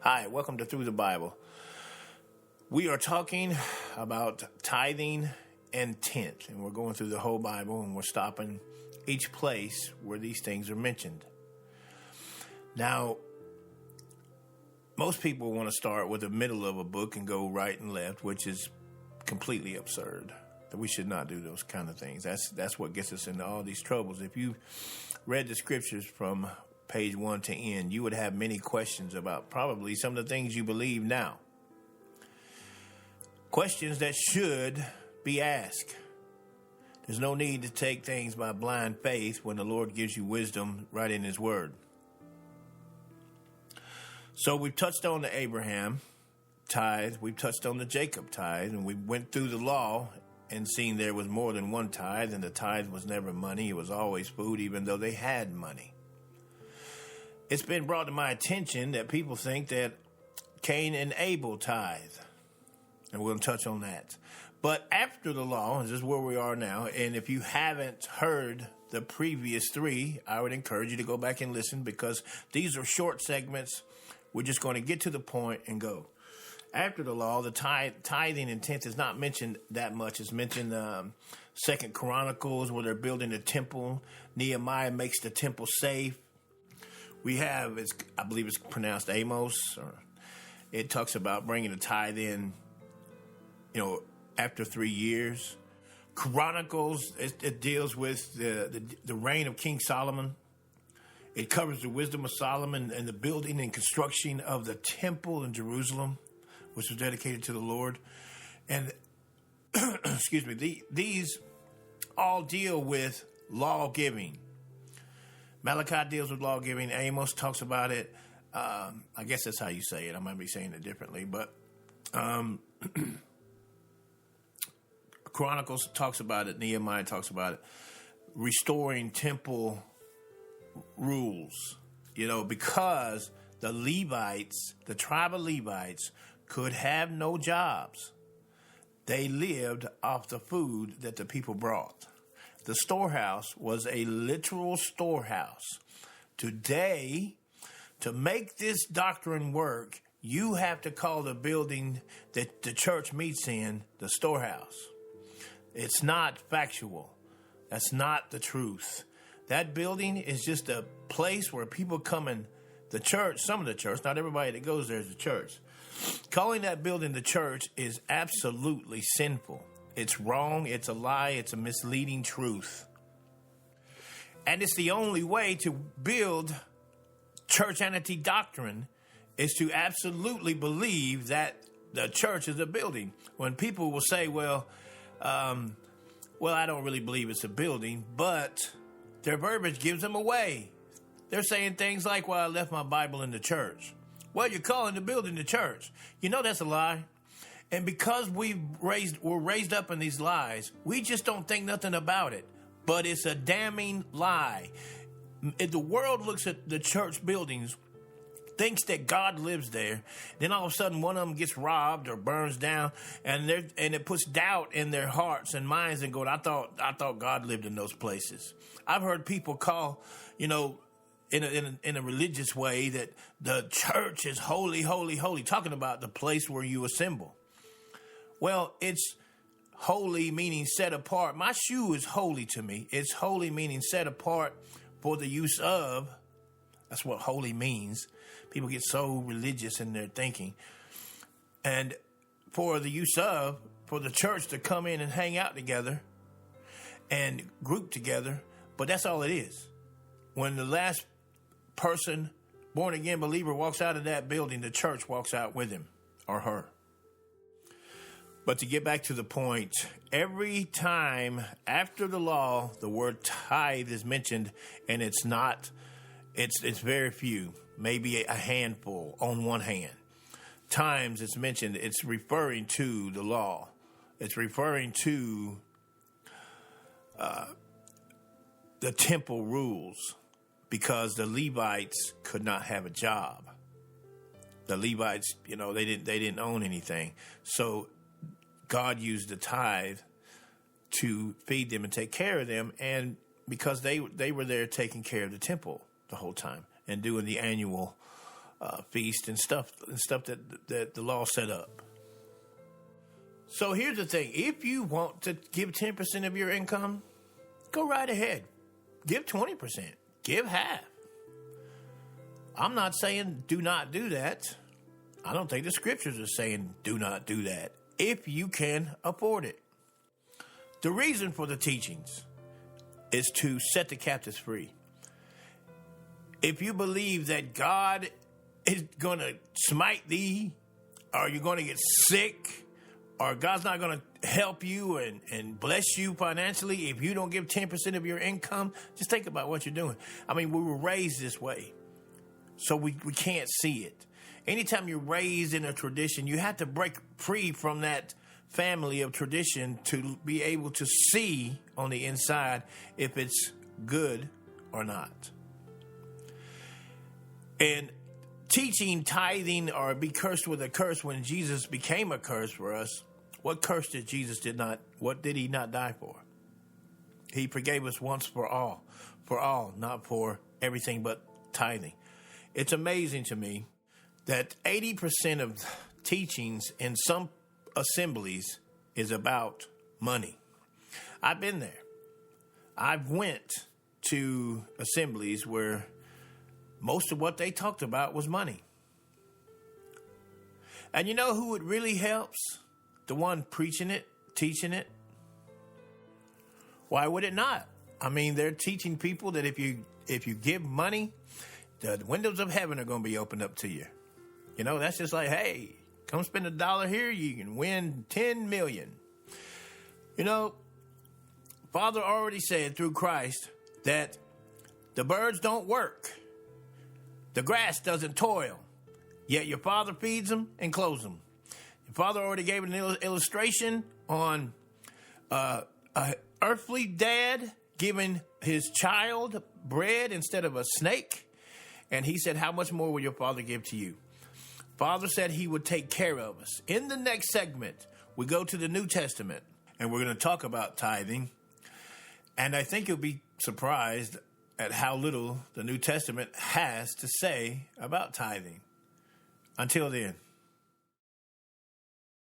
Hi, welcome to Through the Bible. We are talking about tithing and tenth, and we're going through the whole Bible, and we're stopping each place where these things are mentioned. Now, most people want to start with the middle of a book and go right and left, which is completely absurd. That we should not do those kind of things. That's what gets us into all these troubles. If you read the scriptures from page 1 to end, you would have many questions about probably some of the things you believe now. Questions that should be asked. There's no need to take things by blind faith when the Lord gives you wisdom right in His Word. So we've touched on the Abraham tithe, we've touched on the Jacob tithe, and we went through the law and seen there was more than one tithe, and the tithe was never money, it was always food, even though they had money. It's been brought to my attention that people think that Cain and Abel tithe, and we're going to touch on that. But after the law, this is where we are now, and if you haven't heard the previous three, I would encourage you to go back and listen, because these are short segments. We're just going to get to the point and go. After the law, the tithing and tenth is not mentioned that much. It's mentioned Second Chronicles, where they're building a temple. Nehemiah makes the temple safe. We have, I believe it's pronounced Amos. It talks about bringing the tithe in, after 3 years. Chronicles, it deals with the reign of King Solomon. It covers the wisdom of Solomon and the building and construction of the temple in Jerusalem, which was dedicated to the Lord. And, excuse me, these all deal with law giving. Malachi deals with law giving. Amos talks about it. I guess that's how you say it. I might be saying it differently. But Chronicles talks about it. Nehemiah talks about it. Restoring temple rules. Because the Levites, the tribe of Levites, could have no jobs. They lived off the food that the people brought. The storehouse was a literal storehouse. Today, to make this doctrine work, you have to call the building that the church meets in the storehouse. It's not factual. That's not the truth. That building is just a place where people come in the church, some of the church, not everybody that goes there is the church. Calling that building the church is absolutely sinful. It's wrong, it's a lie, it's a misleading truth. And it's the only way to build churchanity doctrine is to absolutely believe that the church is a building. When people will say, well, I don't really believe it's a building, but their verbiage gives them away. They're saying things like, well, I left my Bible in the church. Well, you're calling the building the church. That's a lie. And because we're raised up in these lies, we just don't think nothing about it. But it's a damning lie. If the world looks at the church buildings, thinks that God lives there, then all of a sudden one of them gets robbed or burns down, and it puts doubt in their hearts and minds and going, I thought God lived in those places. I've heard people call, in a religious way, that the church is holy, holy, holy, talking about the place where you assemble. Well, it's holy meaning set apart. My shoe is holy to me. It's holy meaning set apart for the use of. That's what holy means. People get so religious in their thinking. And for the use of, for the church to come in and hang out together and group together. But that's all it is. When the last person, born again believer, walks out of that building, the church walks out with him or her. But to get back to the point, every time after the law, the word tithe is mentioned, and it's very few, maybe a handful on one hand. Times it's mentioned, it's referring to the law. It's referring to the temple rules, because the Levites could not have a job. The Levites, they didn't own anything. So God used the tithe to feed them and take care of them, and because they were there taking care of the temple the whole time and doing the annual feast and stuff that the law set up. So here's the thing. If you want to give 10% of your income, go right ahead. Give 20%. Give half. I'm not saying do not do that. I don't think the scriptures are saying do not do that if you can afford it. The reason for the teachings is to set the captives free. If you believe that God is going to smite thee, or you're going to get sick, or God's not going to help you and bless you financially if you don't give 10% of your income, just think about what you're doing. I mean, we were raised this way, so we can't see it. Anytime you're raised in a tradition, you have to break free from that family of tradition to be able to see on the inside if it's good or not. And teaching tithing or be cursed with a curse when Jesus became a curse for us, what curse did what did he not die for? He forgave us once for all, not for everything but tithing. It's amazing to me that 80% of teachings in some assemblies is about money. I've been there. I've went to assemblies where most of what they talked about was money. And you know who it really helps? The one preaching it, teaching it. Why would it not? I mean, they're teaching people that if you give money, the windows of heaven are going to be opened up to you. You know, that's just like, hey, come spend $1 here, you can win 10 million. You know, Father already said through Christ that the birds don't work. The grass doesn't toil. Yet your Father feeds them and clothes them. Your Father already gave an illustration on an earthly dad giving his child bread instead of a snake. And he said, how much more will your Father give to you? Father said he would take care of us. In the next segment, we go to the New Testament, and we're going to talk about tithing. And I think you'll be surprised at how little the New Testament has to say about tithing. Until then.